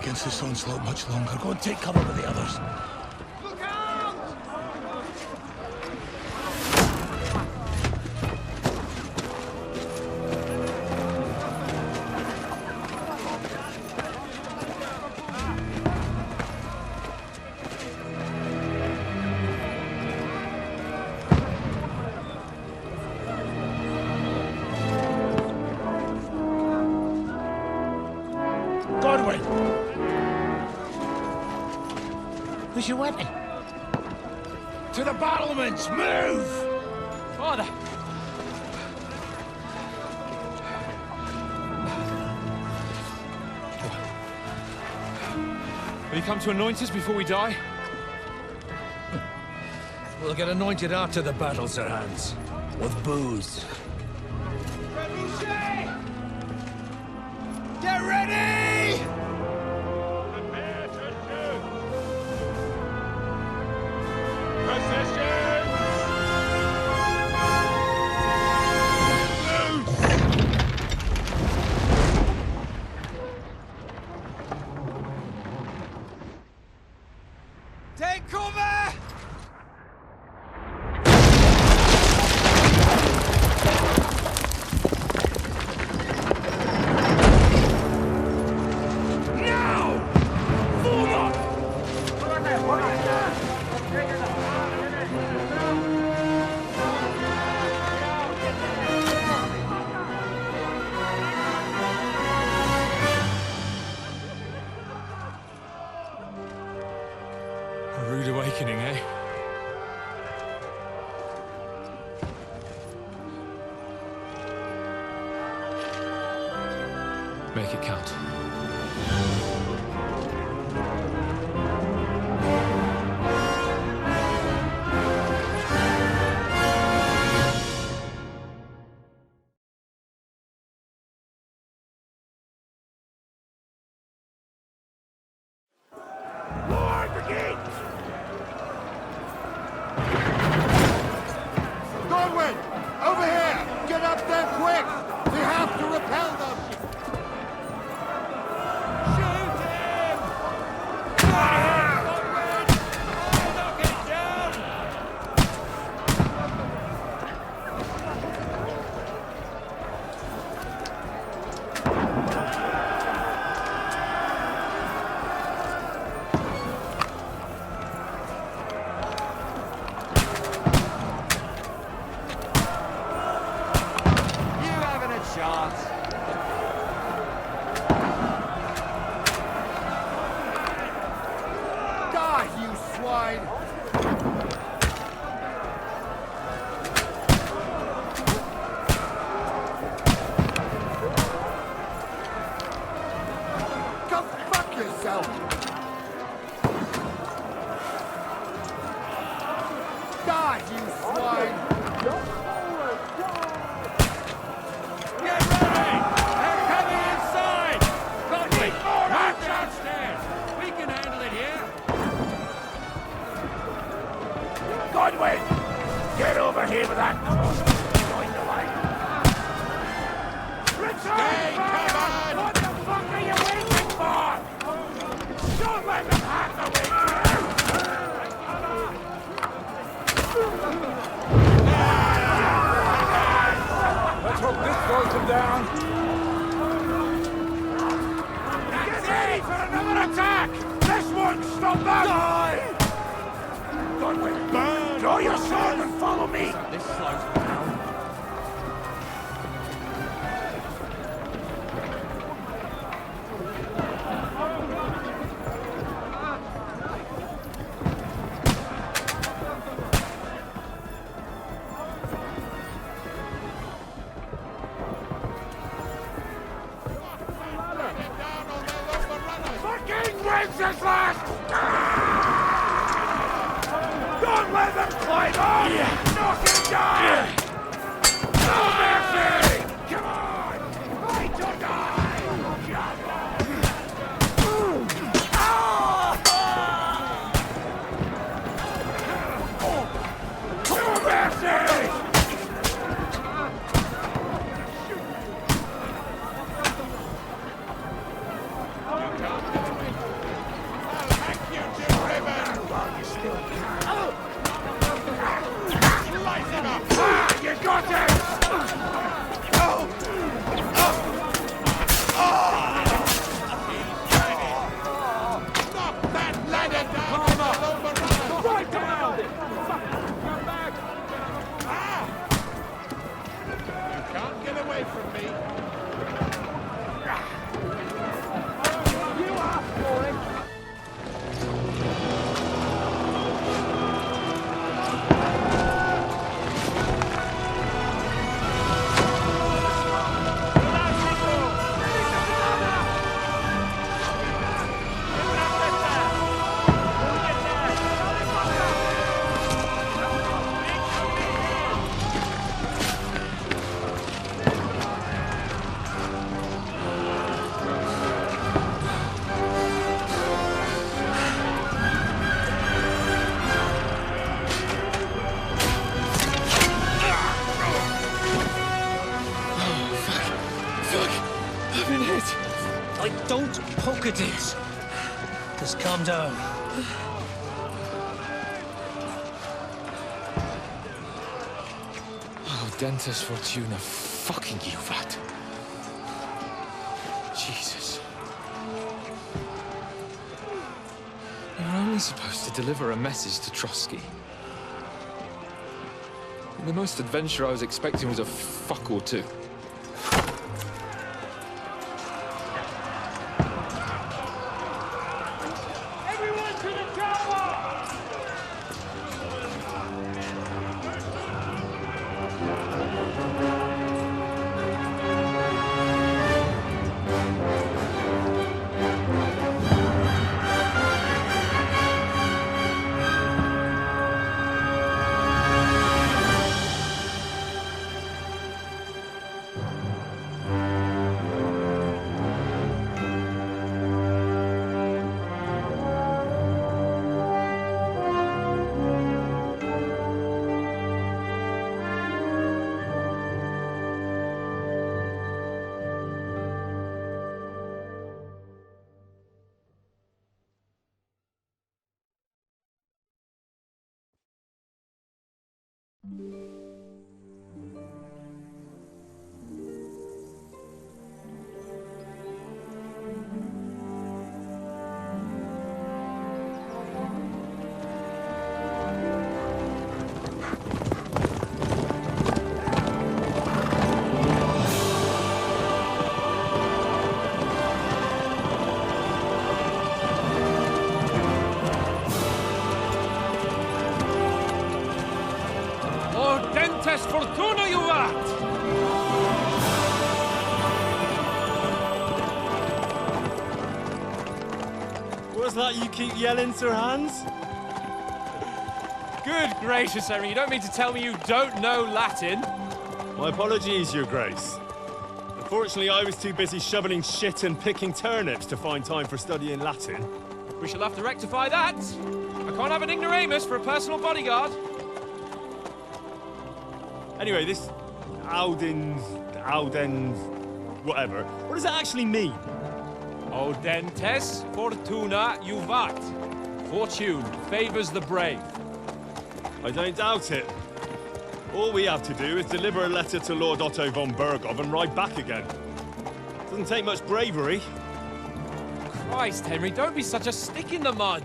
against this onslaught much longer. Go and take cover with the others. Look out! Godwin! Where's your weapon? To the battlements! Move! Father! Will you come to anoint us before we die? We'll get anointed after the battles are hands. With booze. Get ready! Prepare to shoot! Positions! Take cover! A rude awakening, eh? Make it count. Godwin! Over here! Get up there quick! We have to repel them! Shoot him! Godwin! Knock it down! You haven't a chance. Die, you swine! Go fuck yourself! Die, you swine! Get ready! They're coming inside! Godwin, move downstairs! We can handle it here! Godwin! Get over here with that crossbow! Join the line! Return! Covered! What the fuck are you waiting for? Don't let them have the way Let's hope this slows them down! Get ready for another attack! This one, stop them! Die! Godwin, burn! Draw your sword and follow me! This slows them down. Fucking Wenceslas! Don't let them climb up! Knock him down! No mercy! Come on! Fight or die! Come on! No mercy! Just calm down. Oh, Dentes Fortuna, fucking you, Vat. Jesus. You're only supposed to deliver a message to Trotsky. The most adventure I was expecting was a fuck or two. Everyone to the tower! Dentes Fortuna, you vat! What's that you keep yelling, Sir Hans? Good gracious, Henry, you don't mean to tell me you don't know Latin? My apologies, Your Grace. Unfortunately, I was too busy shoveling shit and picking turnips to find time for studying Latin. We shall have to rectify that. I can't have an ignoramus for a personal bodyguard. Anyway, this Audens, whatever. What does that actually mean? O Dentes Fortuna Juvat. Fortune favors the brave. I don't doubt it. All we have to do is deliver a letter to Lord Otto von Bergov and ride back again. Doesn't take much bravery. Christ, Henry, don't be such a stick in the mud.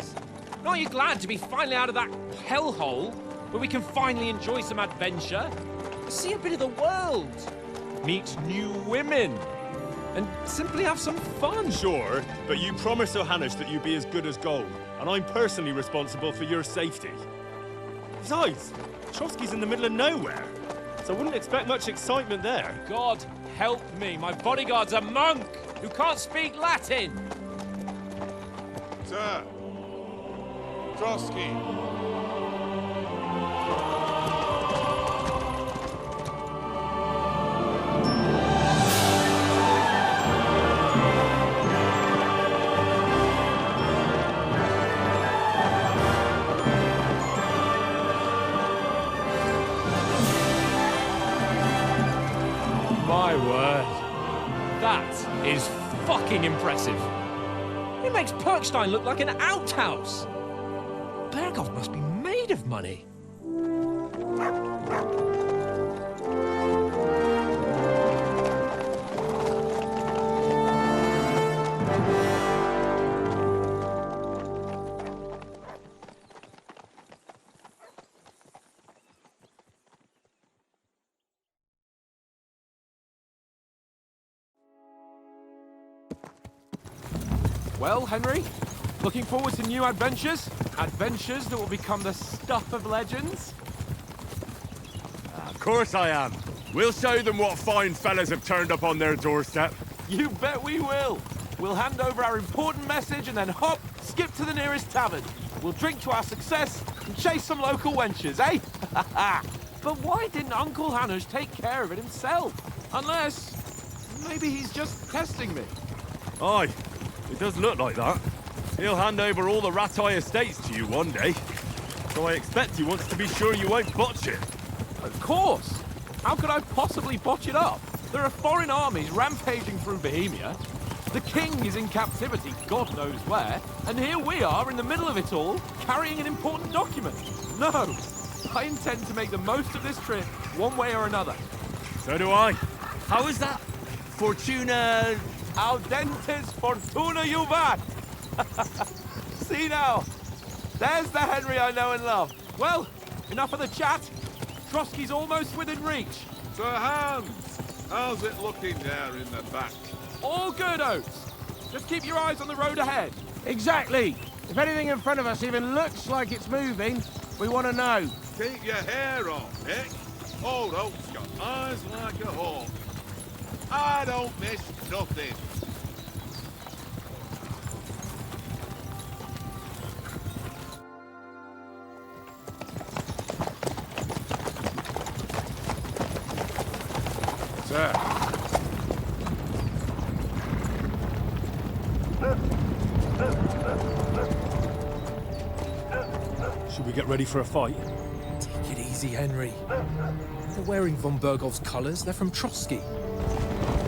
Aren't you glad to be finally out of that hellhole where we can finally enjoy some adventure? See a bit of the world, meet new women, and simply have some fun. Sure, but you promised Johannes that you'd be as good as gold, and I'm personally responsible for your safety. Besides, Trotsky's in the middle of nowhere, so I wouldn't expect much excitement there. God help me, my bodyguard's a monk who can't speak Latin. Sir. Trotsky. My word. That is fucking impressive. It makes Perkstein look like an outhouse. Bergov must be made of money. Well, Henry, looking forward to new adventures? Adventures that will become the stuff of legends? Of course I am. We'll show them what fine fellas have turned up on their doorstep. You bet we will. We'll hand over our important message and then hop, skip to the nearest tavern. We'll drink to our success and chase some local wenches, eh? But why didn't Uncle Hanush take care of it himself? Unless, maybe he's just testing me. Aye, it does look like that. He'll hand over all the Ratai estates to you one day. So I expect he wants to be sure you won't botch it. Of course. How could I possibly botch it up? There are foreign armies rampaging through Bohemia. The king is in captivity, God knows where. And here we are in the middle of it all, carrying an important document. No, I intend to make the most of this trip, one way or another. So do I. How is that? Fortuna... Audentes fortuna juvat! See now, there's the Henry I know and love. Well, enough of the chat. Trotsky's almost within reach. Sir Hans, how's it looking there in the back? All good, Oates. Just keep your eyes on the road ahead. Exactly. If anything in front of us even looks like it's moving, we want to know. Keep your hair on, Nick. Old Oak's got eyes like a hawk. I don't miss nothing. Sir. Should we get ready for a fight? Take it easy, Henry. They're wearing von Bergov's colours. They're from Trotsky.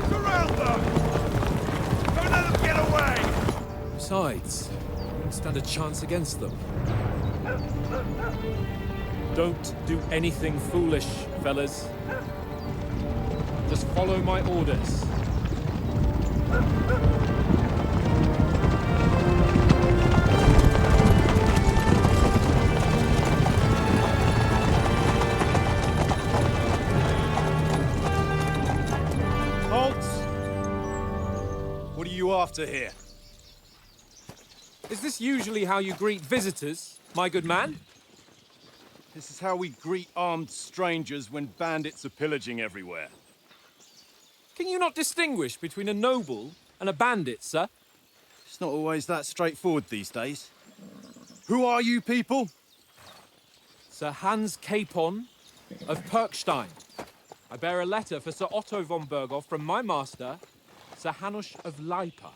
Surround them! Don't let them get away! Besides, we don't stand a chance against them. Don't do anything foolish, fellas. Just follow my orders. Halt! What are you after here? Is this usually how you greet visitors, my good man? This is how we greet armed strangers when bandits are pillaging everywhere. Can you not distinguish between a noble and a bandit, sir? It's not always that straightforward these days. Who are you people? Sir Hans Capon of Perkstein. I bear a letter for Sir Otto von Berghoff from my master, Sir Hanush of Lipa.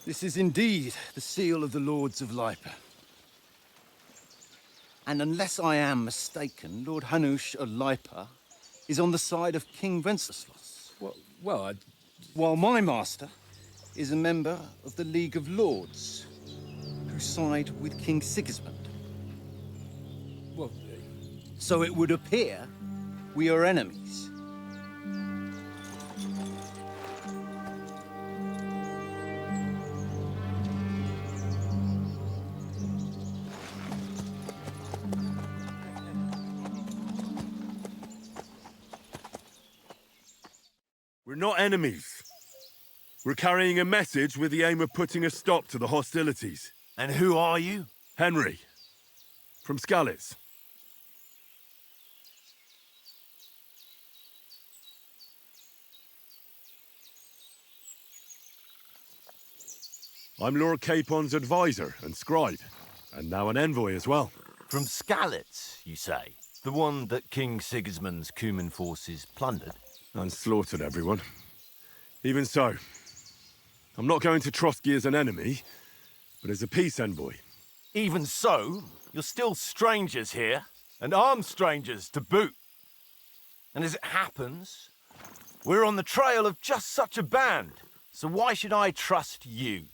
This is indeed the seal of the Lords of Lipa. And unless I am mistaken, Lord Hanush of Lipa is on the side of King Wenceslas. Well, While my master is a member of the League of Lords, who side with King Sigismund. well, So it would appear we are enemies. We're not enemies. We're carrying a message with the aim of putting a stop to the hostilities. And who are you? Henry, from Skalitz. I'm Lord Capon's advisor and scribe, and now an envoy as well. From Skalitz, you say? The one that King Sigismund's Cuman forces plundered? And slaughtered everyone. Even so, I'm not going to Trotsky as an enemy, but as a peace envoy. Even so, you're still strangers here, and armed strangers to boot. And as it happens, we're on the trail of just such a band, so why should I trust you?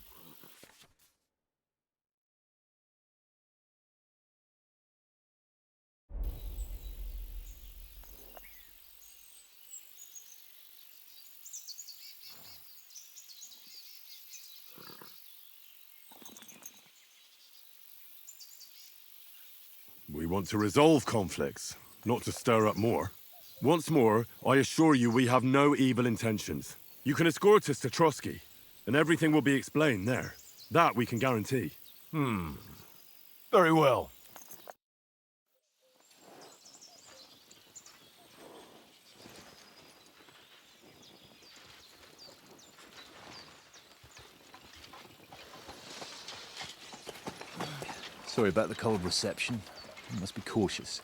We want to resolve conflicts, not to stir up more. Once more, I assure you we have no evil intentions. You can escort us to Trotsky, and everything will be explained there. That we can guarantee. Very well. Sorry about the cold reception. You must be cautious.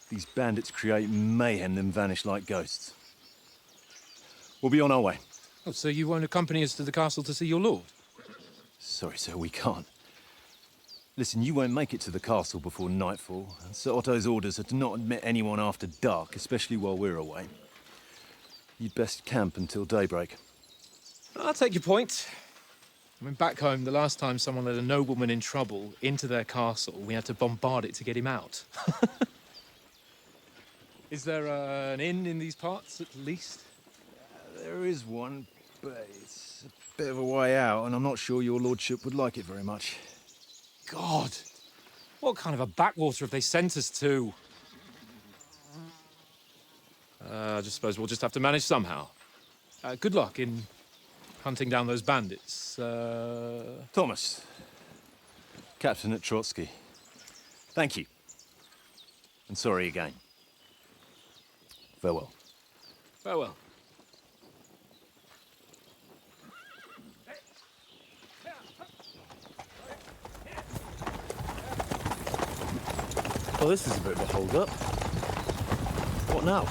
These bandits create mayhem then vanish like ghosts. We'll be on our way. oh, so you won't accompany us to the castle to see your lord? Sorry, sir, we can't. Listen, you won't make it to the castle before nightfall. Sir Otto's orders are to not admit anyone after dark, especially while we're away. You'd best camp until daybreak. I'll take your point. I mean, back home, the last time someone let a nobleman in trouble into their castle, we had to bombard it to get him out. Is there an inn in these parts, at least? There is one, but it's a bit of a way out, and I'm not sure your lordship would like it very much. God! What kind of a backwater have they sent us to? I just suppose we'll just have to manage somehow. Good luck in hunting down those bandits. Thomas, Captain at Trotsky. Thank you. And sorry again. Farewell. Farewell. Well, this is a bit of a hold-up. What now?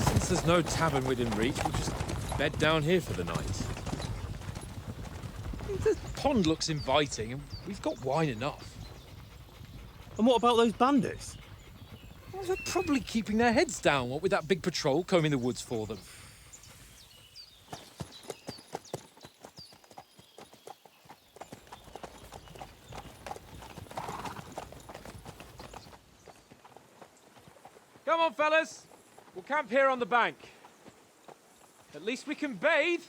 Since there's no tavern within reach, we'll just bed down here for the night. The pond looks inviting, and we've got wine enough. And what about those bandits? Well, they're probably keeping their heads down, what with that big patrol combing the woods for them. Come on, fellas. We'll camp here on the bank. At least we can bathe.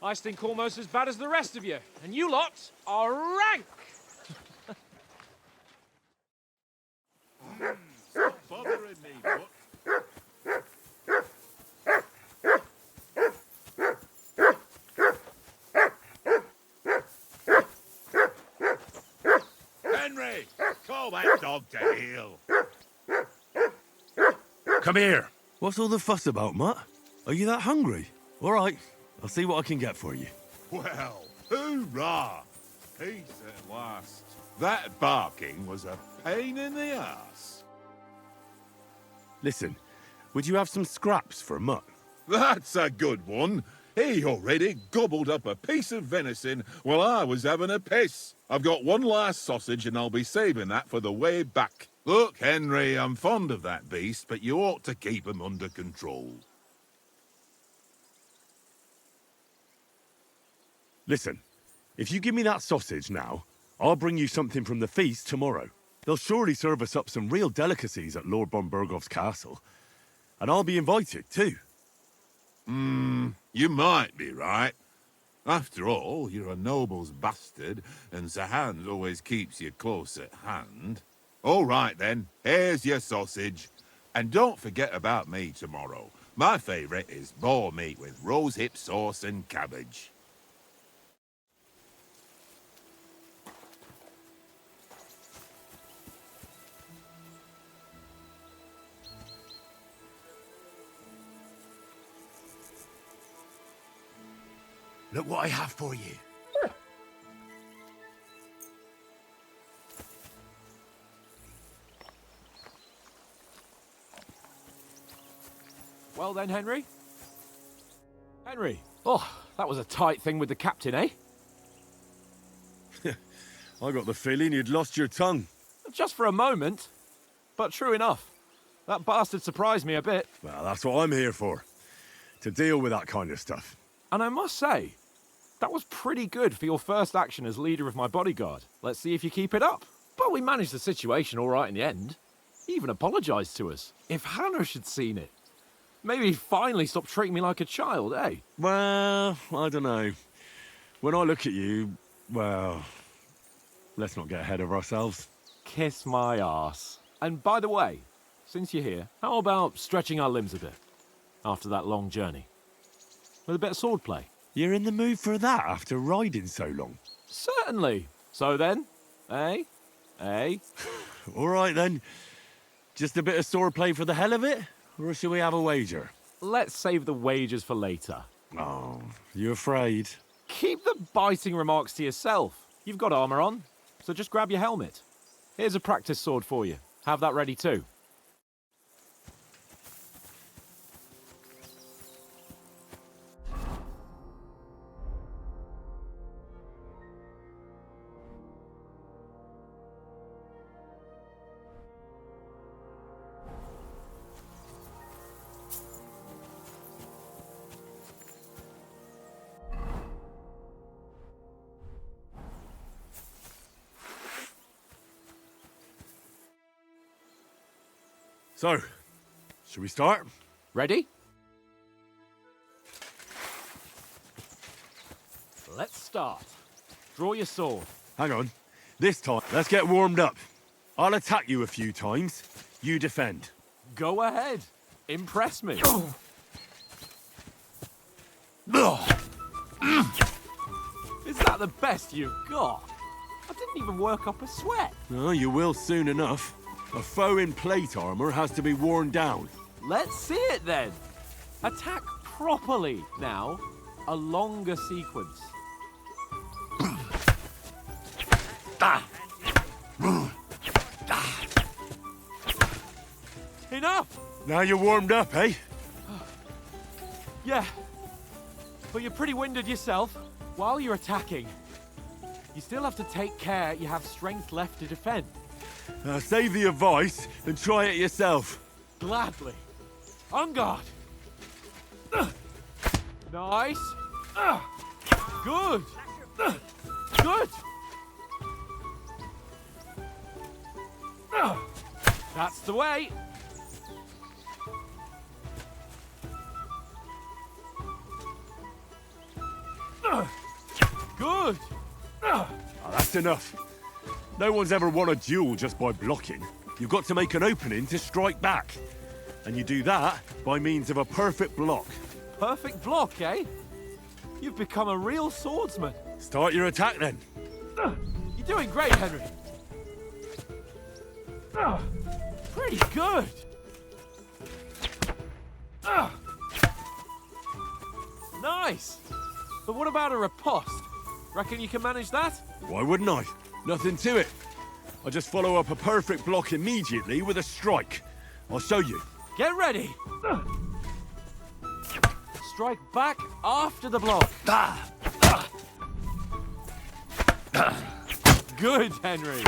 I stink almost as bad as the rest of you, and you lot are rank. Stop bothering me, what? Henry, call that dog to heel. Come here. What's all the fuss about, Mutt? Are you that hungry? All right, I'll see what I can get for you. Well, hoorah! Peace at last. That barking was a pain in the ass. Listen, would you have some scraps for Mutt? That's a good one. He already gobbled up a piece of venison while I was having a piss. I've got one last sausage and I'll be saving that for the way back. Look, Henry, I'm fond of that beast, but you ought to keep him under control. Listen, if you give me that sausage now, I'll bring you something from the feast tomorrow. They'll surely serve us up some real delicacies at Lord von Bergov's castle. And I'll be invited, too. You might be right. After all, you're a noble's bastard, and Sir Hans always keeps you close at hand. All right, then. Here's your sausage. And don't forget about me tomorrow. My favourite is boar meat with rosehip sauce and cabbage. Look what I have for you. Well then, Henry? Henry! Oh, that was a tight thing with the captain, eh? I got the feeling you'd lost your tongue. Just for a moment. But true enough. That bastard surprised me a bit. Well, that's what I'm here for. To deal with that kind of stuff. And I must say, that was pretty good for your first action as leader of my bodyguard. Let's see if you keep it up. But we managed the situation all right in the end. He even apologised to us. If Hanush had seen it. Maybe he'd finally stop treating me like a child, eh? Well, I don't know. When I look at you, well, let's not get ahead of ourselves. Kiss my arse. And by the way, since you're here, how about stretching our limbs a bit? After that long journey. With a bit of swordplay. You're in the mood for that after riding so long? Certainly. So then, eh? Eh? All right then. Just a bit of swordplay for the hell of it? Or shall we have a wager? Let's save the wagers for later. Oh, you afraid? Keep the biting remarks to yourself. You've got armour on, so just grab your helmet. Here's a practice sword for you. Have that ready too. So, should we start? Ready? Let's start. Draw your sword. Hang on. This time, let's get warmed up. I'll attack you a few times. You defend. Go ahead. Impress me. Is that the best you've got? I didn't even work up a sweat. Oh, you will soon enough. A foe in plate armor has to be worn down. Let's see it then. Attack properly now. A longer sequence. Enough! Now you're warmed up, eh? Yeah. But you're pretty winded yourself. While you're attacking, you still have to take care you have strength left to defend. Save the advice and try it yourself. Gladly. On guard. Nice. Good. Good. That's the way. Good. That's enough. No one's ever won a duel just by blocking. You've got to make an opening to strike back. And you do that by means of a perfect block. Perfect block, eh? You've become a real swordsman. Start your attack then. You're doing great, Henry. Pretty good. Nice. But what about a riposte? Reckon you can manage that? Why wouldn't I? Nothing to it. I just follow up a perfect block immediately with a strike. I'll show you. Get ready. Strike back after the block. Good, Henry.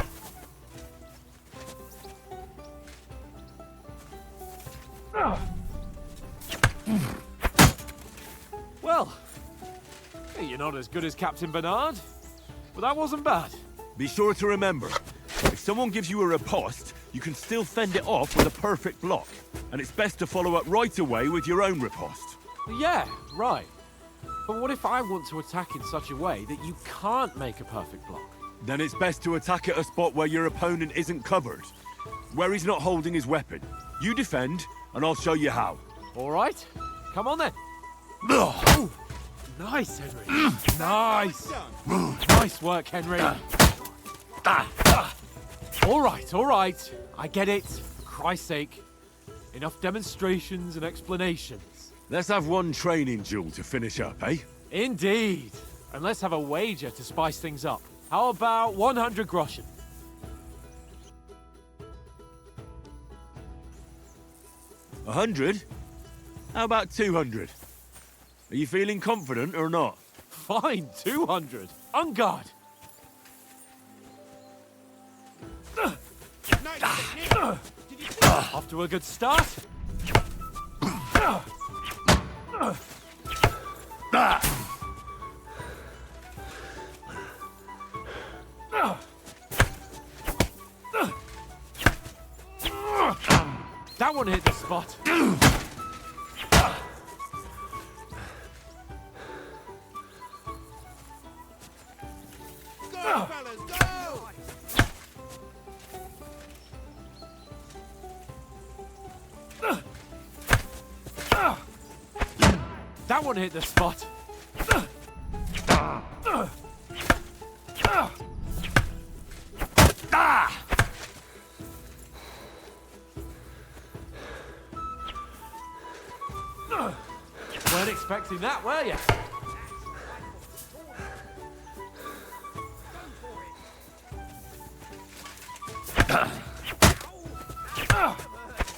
Well, you're not as good as Captain Bernard, but that wasn't bad. Be sure to remember, if someone gives you a riposte, you can still fend it off with a perfect block. And it's best to follow up right away with your own riposte. Yeah, right. But what if I want to attack in such a way that you can't make a perfect block? Then it's best to attack at a spot where your opponent isn't covered, where he's not holding his weapon. You defend, and I'll show you how. All right, come on then. Ooh, nice, Henry. Nice. Nice work, Henry. All right. I get it. For Christ's sake. Enough demonstrations and explanations. Let's have one training duel to finish up, eh? Indeed. And let's have a wager to spice things up. How about 100 groschen? 100? How about 200? Are you feeling confident or not? Fine, 200. On guard. Off to a good start. That one hit the spot. Go, fellas, go! That one hit the spot. Weren't expecting that, were you?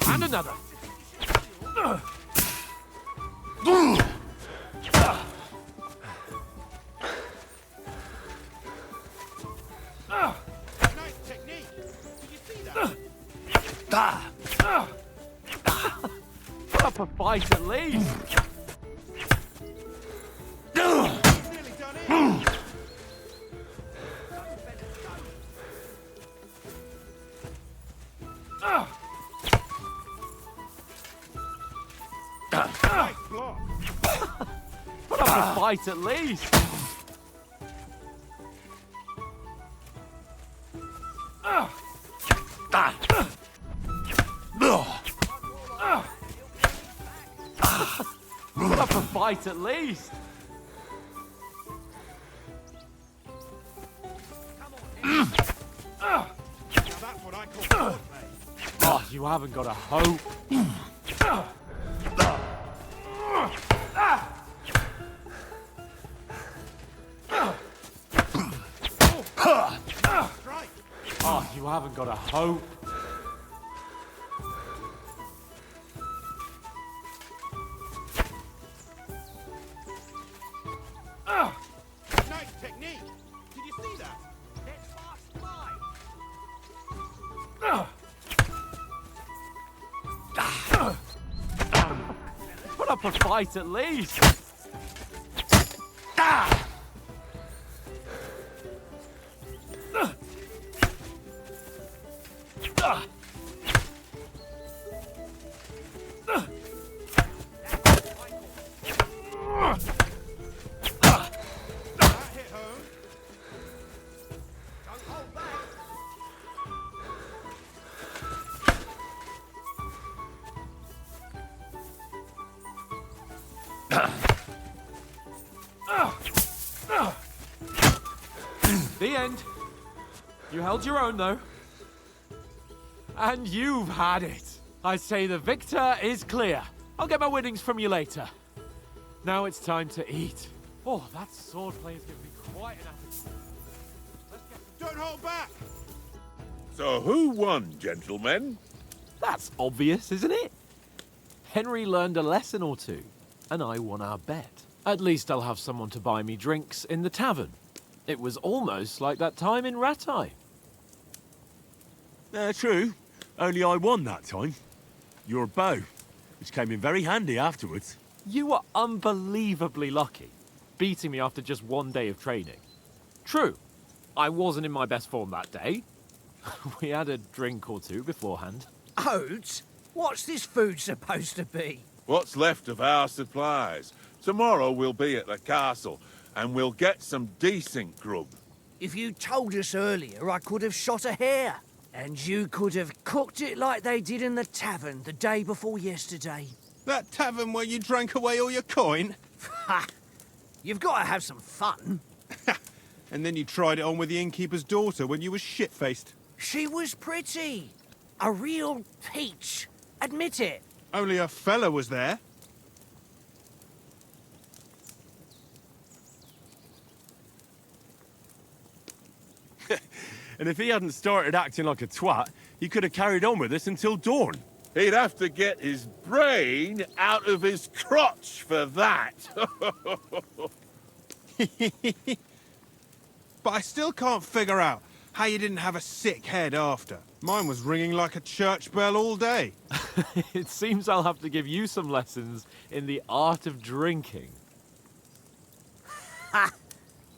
And another. Nice technique. Did you see that? Put up a fight at least. Nearly done it. Put up a fight at least. Put up a fight at least. Oh, you haven't got a hope. Oh, you haven't got a hope. Nice technique. Did you see that? Let's fast fly. Put up a fight at least. The end. You held your own, though. And you've had it. I say the victor is clear. I'll get my winnings from you later. Now it's time to eat. Oh, that swordplay is giving me quite an appetite. Don't hold back. So who won, gentlemen? That's obvious, isn't it? Henry learned a lesson or two, and I won our bet. At least I'll have someone to buy me drinks in the tavern. It was almost like that time in Rattay. True. Only I won that time. Your bow, which came in very handy afterwards. You were unbelievably lucky, beating me after just one day of training. True, I wasn't in my best form that day. We had a drink or two beforehand. Oats? What's this food supposed to be? What's left of our supplies. Tomorrow we'll be at the castle, and we'll get some decent grub. If you told us earlier, I could have shot a hare. And you could have cooked it like they did in the tavern the day before yesterday. That tavern where you drank away all your coin? Ha! You've got to have some fun. And then you tried it on with the innkeeper's daughter when you were shit-faced. She was pretty. A real peach. Admit it. Only a fella was there. And if he hadn't started acting like a twat, he could have carried on with us until dawn. He'd have to get his brain out of his crotch for that. But I still can't figure out how you didn't have a sick head after. Mine was ringing like a church bell all day. It seems I'll have to give you some lessons in the art of drinking. Ha!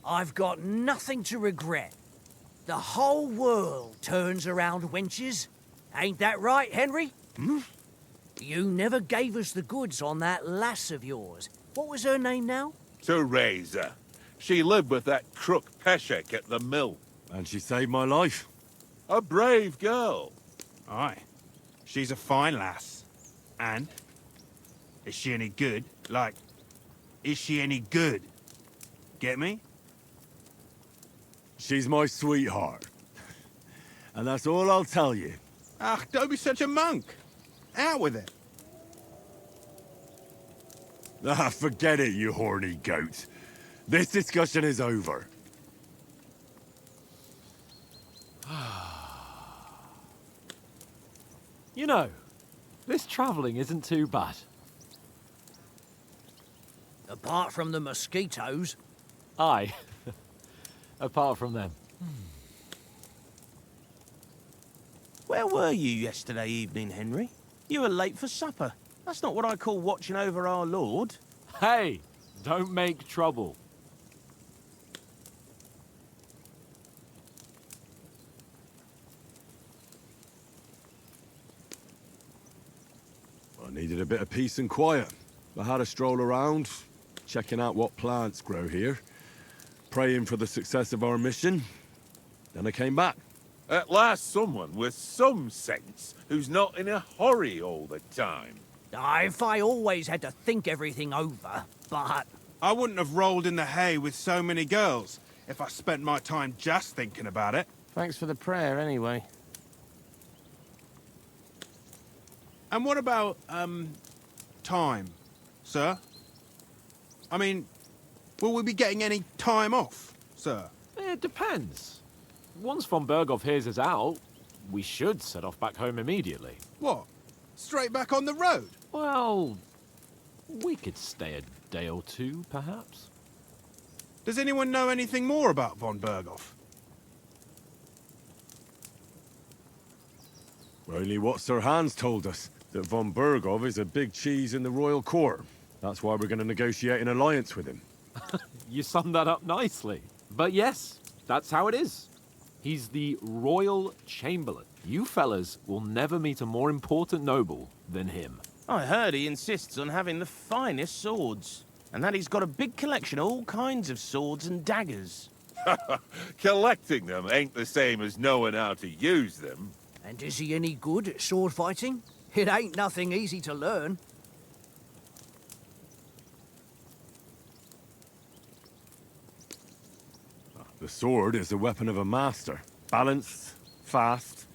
I've got nothing to regret. The whole world turns around wenches. Ain't that right, Henry? Hmm? You never gave us the goods on that lass of yours. What was her name now? Teresa. She lived with that crook Peshek at the mill. And she saved my life. A brave girl. Aye. She's a fine lass. And? Is she any good? Like, is she any good? Get me? She's my sweetheart. And that's all I'll tell you. Ah, don't be such a monk. Out with it. Ah, forget it, you horny goat. This discussion is over. You know, this travelling isn't too bad. Apart from the mosquitoes. Aye. Apart from them. Where were you yesterday evening, Henry? You were late for supper. That's not what I call watching over our Lord. Hey, don't make trouble. I needed a bit of peace and quiet. I had a stroll around, checking out what plants grow here, praying for the success of our mission. Then I came back. At last someone with some sense who's not in a hurry all the time. If I always had to think everything over, but... I wouldn't have rolled in the hay with so many girls if I spent my time just thinking about it. Thanks for the prayer, anyway. And what about, time, sir? I mean, will we be getting any time off, sir? It depends. Once von Berghoff hears us out, we should set off back home immediately. What? Straight back on the road? Well, we could stay a day or two, perhaps. Does anyone know anything more about von Berghoff? Only what Sir Hans told us, that von Berghoff is a big cheese in the royal court. That's why we're going to negotiate an alliance with him. You summed that up nicely. But yes, that's how it is. He's the Royal Chamberlain. You fellas will never meet a more important noble than him. I heard he insists on having the finest swords, and that he's got a big collection of all kinds of swords and daggers. Collecting them ain't the same as knowing how to use them. And is he any good at sword fighting? It ain't nothing easy to learn. The sword is the weapon of a master. Balanced, fast,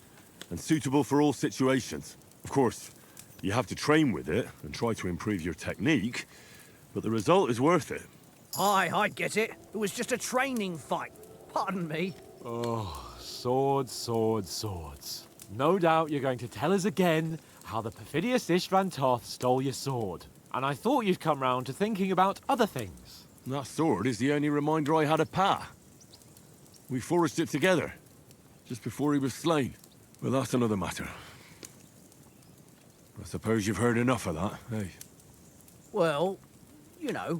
and suitable for all situations. Of course, you have to train with it and try to improve your technique, but the result is worth it. Aye, I get it. It was just a training fight. Pardon me. Oh, swords, swords, swords. No doubt you're going to tell us again how the perfidious Istvan Toth stole your sword. And I thought you'd come round to thinking about other things. That sword is the only reminder I had of Pa. We forged it together, just before he was slain. Well, that's another matter. I suppose you've heard enough of that, eh? Well, you know.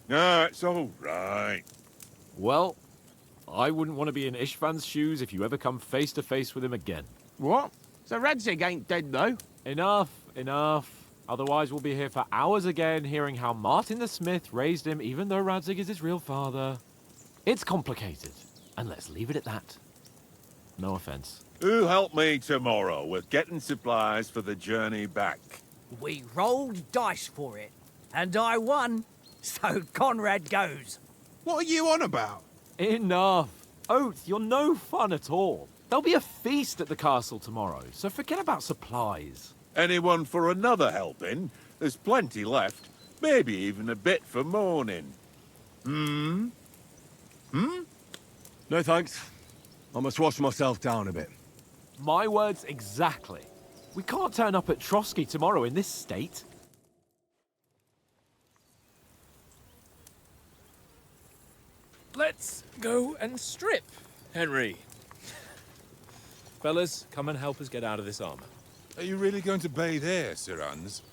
No, it's all right. Well, I wouldn't want to be in Istvan's shoes if you ever come face to face with him again. What? So Radzig ain't dead, though? Enough, enough. Otherwise we'll be here for hours again hearing how Martin the Smith raised him even though Radzig is his real father. It's complicated, and let's leave it at that. No offense. Who'll help me tomorrow with getting supplies for the journey back? We rolled dice for it, and I won. So Conrad goes. What are you on about? Enough. Oath, you're no fun at all. There'll be a feast at the castle tomorrow, so forget about supplies. Anyone for another helping? There's plenty left. Maybe even a bit for morning. No thanks. I must wash myself down a bit. My words exactly. We can't turn up at Trotsky tomorrow in this state. Let's go and strip, Henry. Fellas, come and help us get out of this armor. Are you really going to bathe here, Sir Hans?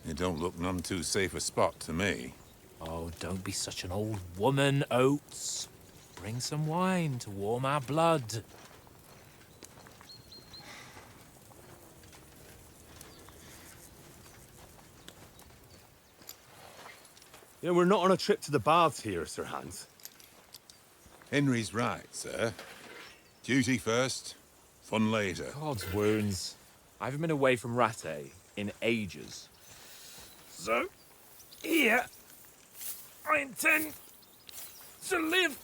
It don't look none too safe a spot to me. Oh, don't be such an old woman, Oates. Bring some wine to warm our blood. You know, we're not on a trip to the baths here, Sir Hans. Henry's right, sir. Duty first, fun later. God's wounds. I haven't been away from Rattay in ages. So, here, I intend to live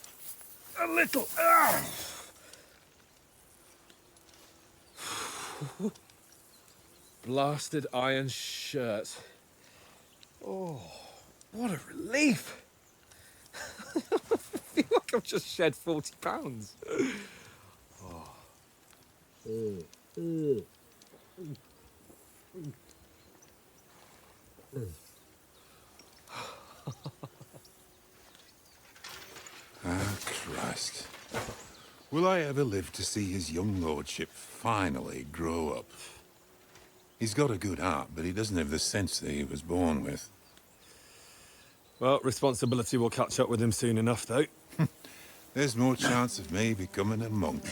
a little. Blasted iron shirt. Oh, what a relief. I feel like I've just shed 40 pounds. Ah, Christ. Will I ever live to see his young lordship finally grow up? He's got a good heart, but he doesn't have the sense that he was born with. Well, responsibility will catch up with him soon enough, though. There's more chance of me becoming a monk.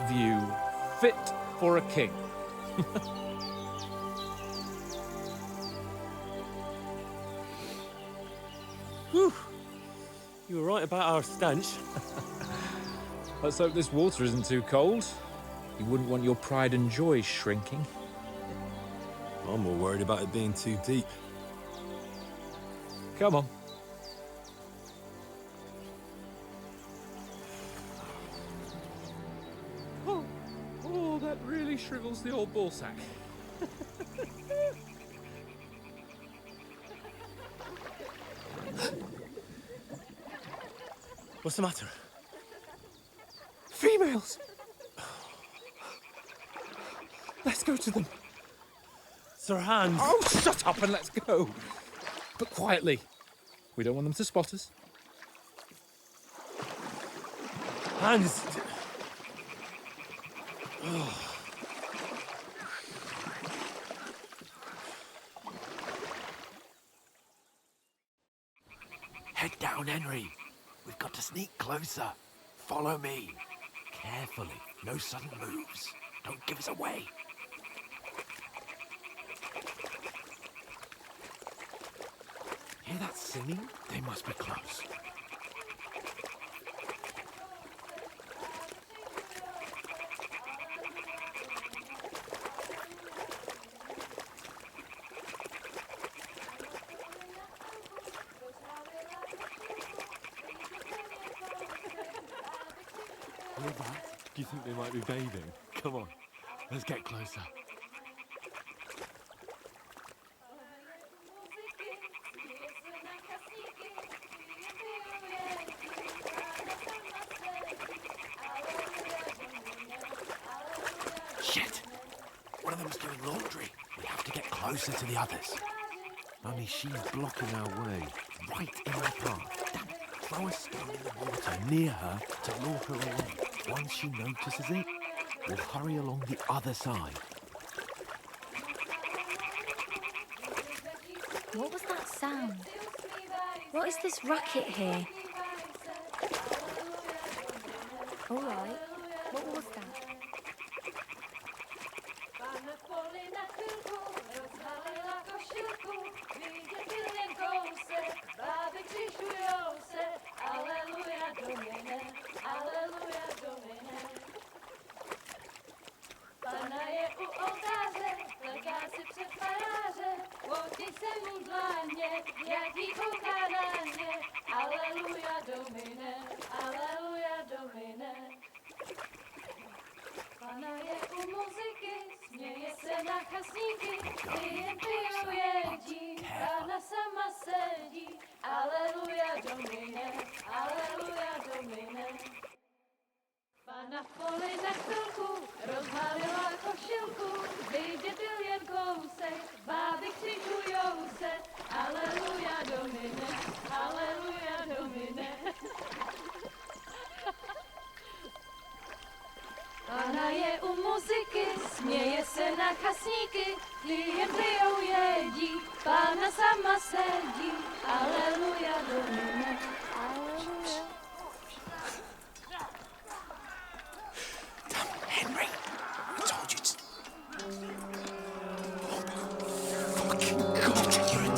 of you, fit for a king. Whew. You were right about our stench. Let's hope this water isn't too cold. You wouldn't want your pride and joy shrinking. I'm more worried about it being too deep. Come on. Oh, that really shrivels the old ball sack. What's the matter? Females! Let's go to them. Sir Hans. Oh, shut up and let's go. But quietly. We don't want them to spot us. Hans. Head down, Henry. We've got to sneak closer. Follow me. Carefully. No sudden moves. Don't give us away. Hear that singing? They must be close. Hear that? Do you think they might be bathing? Come on, let's get closer. Shit! One of them's doing laundry. We have to get closer to the others. Only she's blocking our way, right in our path. Damn it. Throw a stone in the water near her to lure her away. Once she notices it, we'll hurry along the other side. What was that sound? What is this racket here? All right, what was that? Pana je u oltáře, pleká si před faráře, otěj se mu dláně, jaký kouká na ně. Aleluja, Domine, aleluja, Domine. Pana je u muziky, směje se na chasníky, ty jen pijou jedí, Pana sama sedí. Aleluja, Domine, aleluja, Domine. Pana v poli na chvilku rozhalila košilku, vidět byl jen kousek, báby křižujou se. Aleluja, Domine, aleluja, Domine. Pana je u muziky, směje se na chasníky, klienty jen jedí, Pána sama sedí. Aleluja, Domine, aleluja. Henry, I told you to... Oh, fucking God, you're a...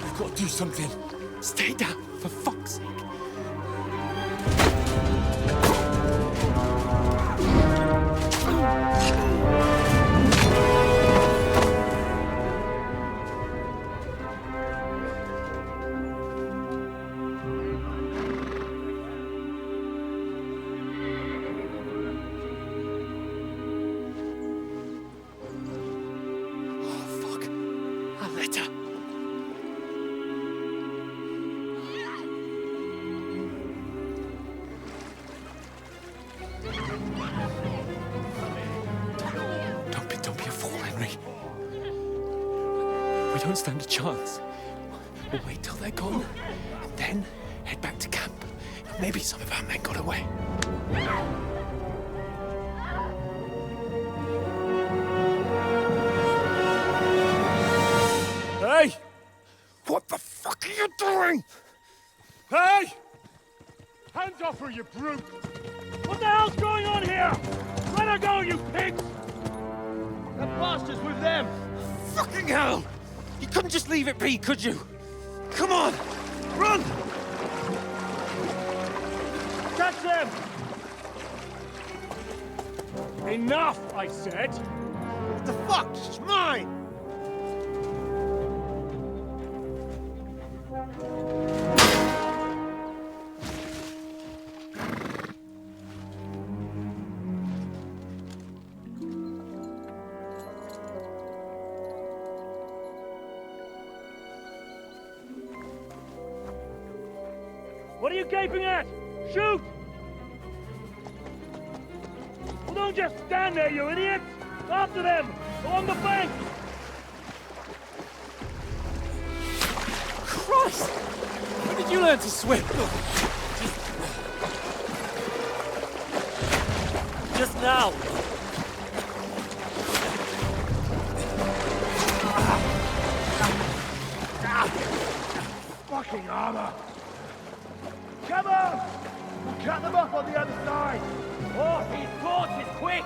We've got to do something. Stay down, for fuck's sake. Don't stand a chance. We'll wait till they're gone, and then head back to camp. Maybe some of our men got away. Hey! What the fuck are you doing? Hey! Hands off her, you brute! What the hell's going on here? Let her go, you pigs! The bastard's with them! Fucking hell! You couldn't just leave it be, could you? Come on! Run! Catch them! Enough, I said! What the fuck? It's mine! What are you gaping at? Shoot! Well, don't just stand there, you idiots! After them! Along the bank! Christ! When did you learn to swim? Just now! Fucking armor! Come on! We'll cut them off on the other side! Oh, his torch is quick!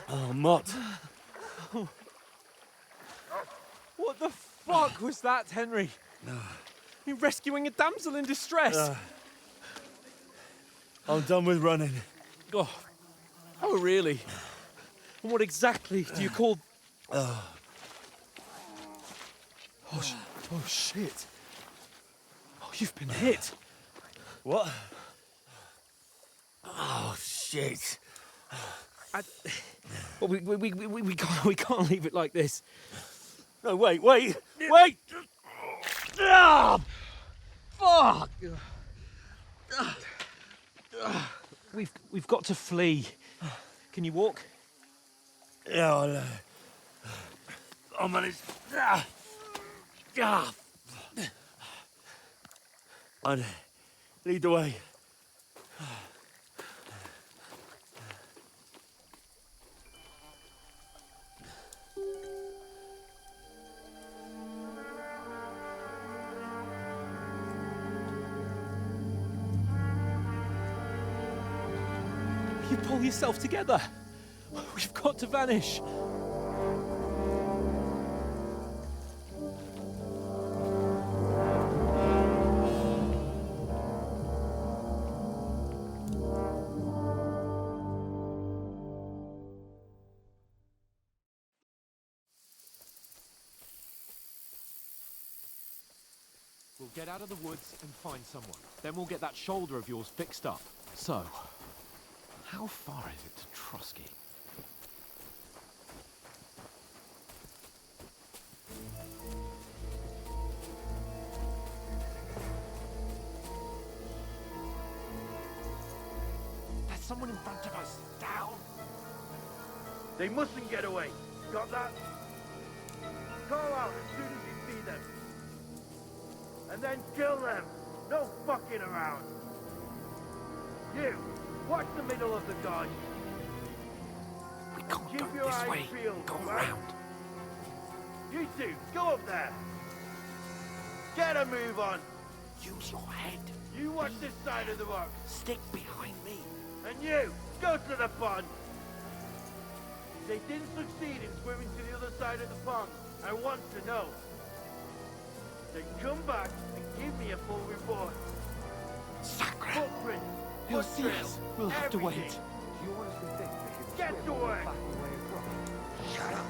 Oh, Mott. What the fuck was that, Henry? You rescuing a damsel in distress? I'm done with running. Oh, really? And what exactly do you call... Oh, shit. Oh, you've been hit. What? Oh, shit. Well, we can't leave it like this. No, wait! Ah! Fuck! We've got to flee. Can you walk? Yeah, I'll manage. I'd lead the way. You pull yourself together. We've got to vanish. We'll get out of the woods and find someone. Then we'll get that shoulder of yours fixed up. So, how far is it to Trotsky? There's someone in front of us. Down! They mustn't get away. Got that? Call out as soon as you see them. And then kill them. No fucking around. You, watch the middle of the gun. We can't Keep go your this eyes way. peeled, Go right? around. You two, go up there. Get a move on. Use your head. You watch this side of the rock. Stick behind me. And you, go to the pond. If they didn't succeed in swimming to the other side of the pond, I want to know. Then come back and give me a full report. Sacre! Footprints, He'll foot see trails, us. We'll have to everything. wait. Get to work. Shut up.